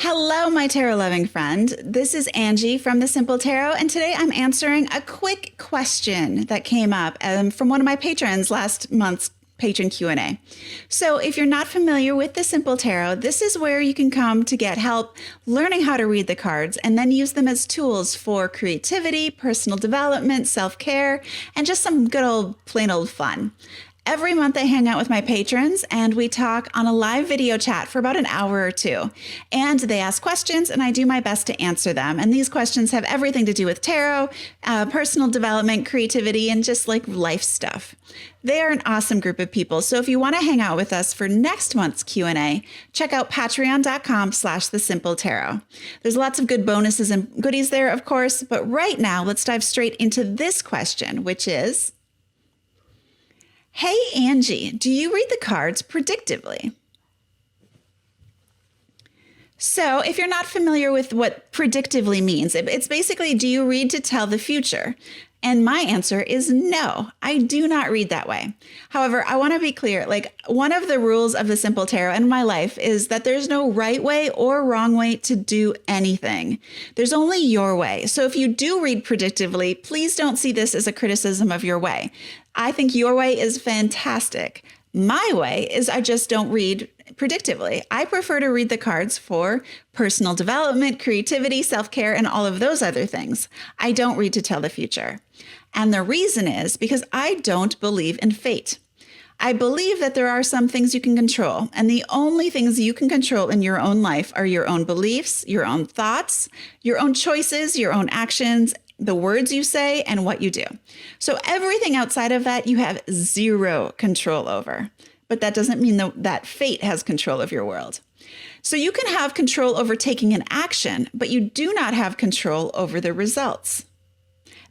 Hello, my tarot loving friend. This is Angie from The Simple Tarot, and today I'm answering a quick question that came up from one of my patrons last month's patron Q&A. So if you're not familiar with The Simple Tarot, this is where you can come to get help learning how to read the cards and then use them as tools for creativity, personal development, self-care, and just some good old plain old fun. Every month I hang out with my patrons and we talk on a live video chat for about an hour or two. And they ask questions and I do my best to answer them. And these questions have everything to do with tarot, personal development, creativity, and just like life stuff. They are an awesome group of people. So if you want to hang out with us for next month's Q&A, check out patreon.com/thesimpletarot. There's lots of good bonuses and goodies there, of course. But right now, let's dive straight into this question, which is, hey, Angie, do you read the cards predictively? So if you're not familiar with what predictively means, it's basically, do you read to tell the future? And my answer is no, I do not read that way. However, I want to be clear, like one of the rules of the Simple Tarot in my life is that there's no right way or wrong way to do anything. There's only your way. So if you do read predictively, please don't see this as a criticism of your way. I think your way is fantastic. My way is I just don't read predictively. I prefer to read the cards for personal development, creativity, self-care, and all of those other things. I don't read to tell the future. And the reason is because I don't believe in fate. I believe that there are some things you can control, and the only things you can control in your own life are your own beliefs, your own thoughts, your own choices, your own actions, the words you say, and what you do. So everything outside of that, you have zero control over. But that doesn't mean that fate has control of your world. So you can have control over taking an action, but you do not have control over the results.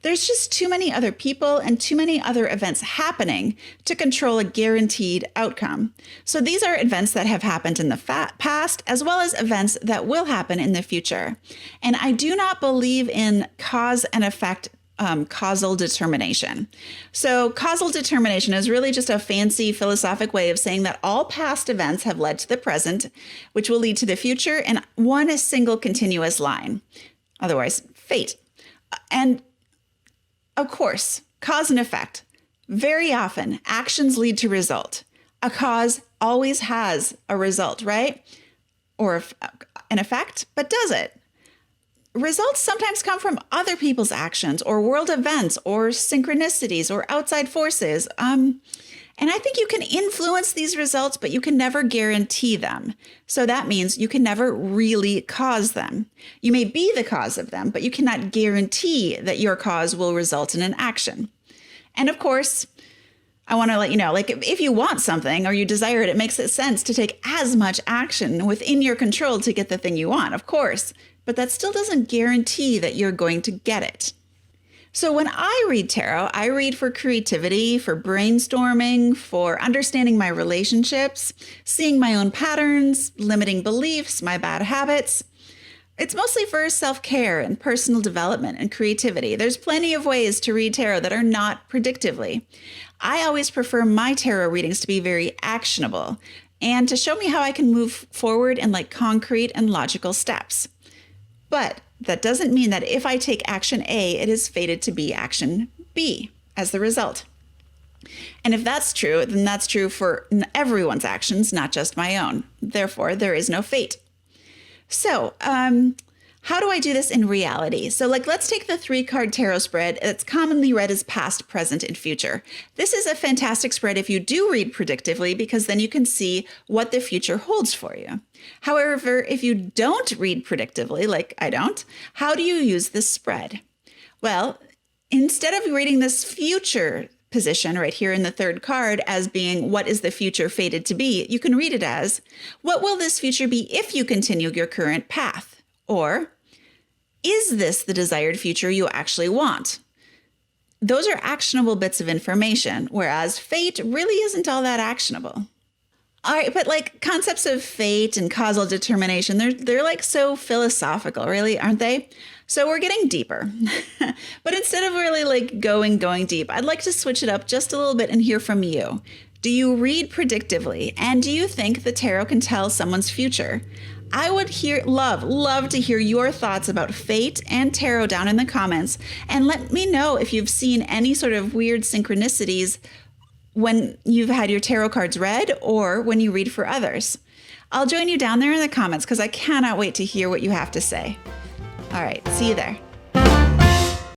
There's just too many other people and too many other events happening to control a guaranteed outcome. So these are events that have happened in the past, as well as events that will happen in the future. And I do not believe in cause and effect causal determination. So causal determination is really just a fancy philosophic way of saying that all past events have led to the present, which will lead to the future in one single continuous line. Otherwise, fate. And of course, cause and effect. Very often, actions lead to result. A cause always has a result, right? Or an effect, but does it? Results sometimes come from other people's actions or world events or synchronicities or outside forces. And I think you can influence these results, but you can never guarantee them. So that means you can never really cause them. You may be the cause of them, but you cannot guarantee that your cause will result in an action. And of course, I want to let you know, like if you want something or you desire it, it makes sense to take as much action within your control to get the thing you want, of course. But that still doesn't guarantee that you're going to get it. So when I read tarot, I read for creativity, for brainstorming, for understanding my relationships, seeing my own patterns, limiting beliefs, my bad habits. It's mostly for self-care and personal development and creativity. There's plenty of ways to read tarot that are not predictively. I always prefer my tarot readings to be very actionable and to show me how I can move forward in like concrete and logical steps. But that doesn't mean that if I take action A, it is fated to be action B as the result. And if that's true, then that's true for everyone's actions, not just my own. Therefore, there is no fate. So, how do I do this in reality? So let's take the 3-card tarot spread that's commonly read as past, present, and future. This is a fantastic spread if you do read predictively, because then you can see what the future holds for you. However, if you don't read predictively, like I don't, how do you use this spread? Well, instead of reading this future position right here in the 3rd card as being what is the future fated to be, you can read it as, what will this future be if you continue your current path? Or, is this the desired future you actually want? Those are actionable bits of information, whereas fate really isn't all that actionable. All right, but like concepts of fate and causal determination, they're like so philosophical, really, aren't they? So we're getting deeper. But instead of really like going deep, I'd like to switch it up just a little bit and hear from you. Do you read predictively? And do you think the tarot can tell someone's future? I would love to hear your thoughts about fate and tarot down in the comments, and let me know if you've seen any sort of weird synchronicities when you've had your tarot cards read or when you read for others. I'll join you down there in the comments because I cannot wait to hear what you have to say. All right, see you there.